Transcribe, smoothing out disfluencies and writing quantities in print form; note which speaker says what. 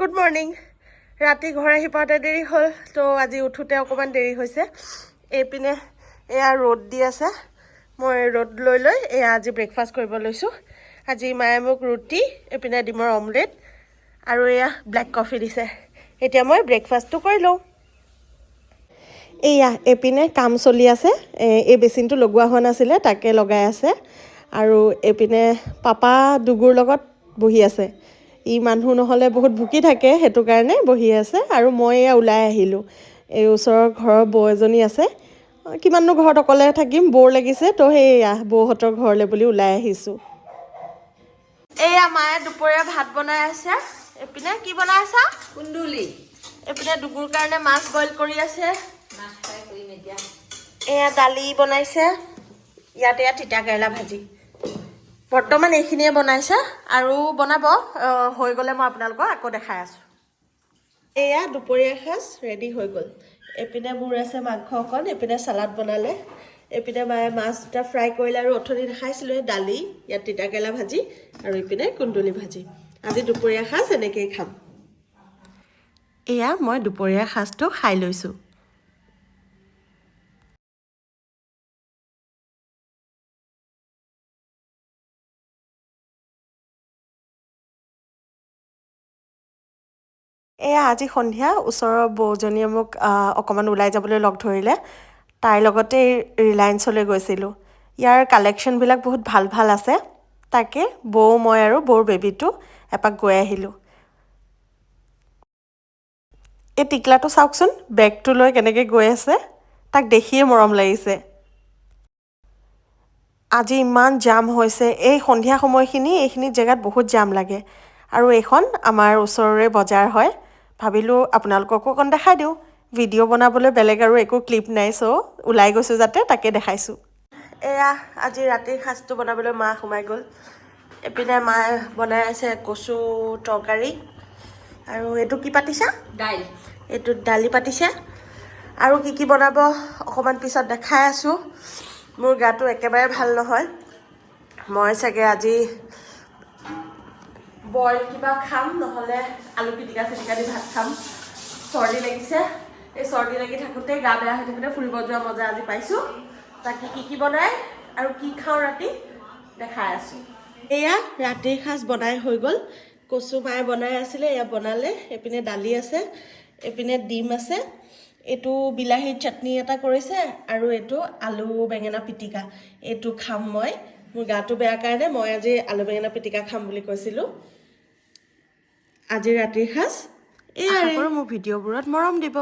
Speaker 1: good morning ৰাতি ঘৰ আহি পাওঁতে দেৰি হ'ল তো আজি উঠোতে অকণমান দেৰি হৈছে এইপিনে এয়া ৰ'দ দি আছে মই ৰ'দ লৈ এয়া আজি ব্ৰেকফাষ্ট কৰিব লৈছোঁ আজি মায়ে মোক ৰুটি এইপিনে ডিমৰ অমলেট আৰু এয়া ব্লেক কফি দিছে এতিয়া মই ব্ৰেকফাষ্টটো কৰি লওঁ এয়া এইপিনে কাম চলি আছে এই বেচিনটো লগোৱা হোৱা নাছিলে তাকে লগাই আছে আৰু এইপিনে পাপা দুগুৰ লগত বহি আছে ই মানুহ নহ'লে বহুত ভুকি থাকে সেইটো কাৰণে বহি আছে আৰু মই এয়া ওলাই আহিলোঁ এই ওচৰৰ ঘৰৰ বৌ এজনী আছে কিমাননো ঘৰত অকলে থাকিম বৰ লাগিছে তো সেয়া বৌহঁতৰ ঘৰলৈ বুলি ওলাই আহিছোঁ এয়া মায়ে দুপৰীয়া ভাত বনাই আছে এইপিনে কি বনাই আছা
Speaker 2: কুন্দুলি
Speaker 1: এইপিনে দুগুৰ কাৰণে মাছ বইল কৰি আছে
Speaker 2: মাছ ফ্ৰাই কৰিম এতিয়া
Speaker 1: এয়া দালি বনাইছে ইয়াত এয়া তিতা কেৰেলা ভাজি বৰ্তমান এইখিনিয়ে বনাইছে আৰু বনাব হৈ গ'লে মই আপোনালোকক আকৌ দেখাই আছোঁ এয়া দুপৰীয়া সাজ ৰেডি হৈ গ'ল এইপিনে মোৰ আছে মাংস অকণ এইপিনে চালাড বনালে এইপিনে মায়ে মাছ দুটা ফ্ৰাই কৰিলে আৰু অথনি দেখাইছিলোঁ দালি ইয়াত তিতা কেৰেলা ভাজি আৰু এইপিনে কুন্দুলি ভাজি আজি দুপৰীয়া সাজ এনেকৈয়ে খাম এয়া মই দুপৰীয়া সাজটো খাই লৈছোঁ এয়া আজি সন্ধিয়া ওচৰৰ বৌজনীয়ে মোক অকণমান ওলাই যাবলৈ লগ ধৰিলে তাইৰ লগতে ৰিলায়েন্সলৈ গৈছিলোঁ ইয়াৰ কালেকশ্যনবিলাক বহুত ভাল ভাল আছে তাকে বৌ মই আৰু বৌৰ বেবীটো এপাক গৈ আহিলোঁ এই টিকলাটো চাওকচোন বেগটো লৈ কেনেকৈ গৈ আছে তাক দেখিয়ে মৰম লাগিছে আজি ইমান জাম হৈছে এই সন্ধিয়া সময়খিনি এইখিনি জেগাত বহুত জাম লাগে আৰু এইখন আমাৰ ওচৰৰে বজাৰ হয় ভাবিলোঁ আপোনালোককো অকণ দেখাই দিওঁ ভিডিঅ' বনাবলৈ বেলেগ আৰু একো ক্লিপ নাই চ' ওলাই গৈছোঁ যাতে তাকে দেখাইছোঁ এয়া আজি ৰাতিৰ সাজটো বনাবলৈ মা সোমাই গ'ল এইপিনে মায়ে বনাই আছে কচু তৰকাৰী আৰু এইটো কি পাতিছা
Speaker 2: দাইল
Speaker 1: এইটো দালি পাতিছে আৰু কি বনাব অকণমান পিছত দেখাই আছোঁ মোৰ গাটো একেবাৰে ভাল নহয় মই চাগে আজি বইল কিবা খাম নহ'লে আলু পিটিকা চিটিকা দি ভাত খাম চৰ্দি লাগিছে এই চৰ্দি লাগি থাকোঁতে গা বেয়া হৈ থাকোঁতে ফুৰিব যোৱা মজা আজি পাইছোঁ তাকে কি বনাই আৰু কি খাওঁ ৰাতি দেখাই আছোঁ এয়া ৰাতিৰ সাজ বনাই হৈ গ'ল কচু মায়ে বনাই আছিলে এয়া বনালে এইপিনে দালি আছে এইপিনে ডিম আছে এইটো বিলাহীৰ চাটনি এটা কৰিছে আৰু এইটো আলু বেঙেনা পিটিকা এইটো খাম মই মোৰ গাটো বেয়া কাৰণে মই আজি আলু বেঙেনা পিটিকা খাম বুলি কৈছিলোঁ আজি ৰাতিৰ সাজ এয়া আৰু মোৰ ভিডিঅ'বোৰত মৰম দিব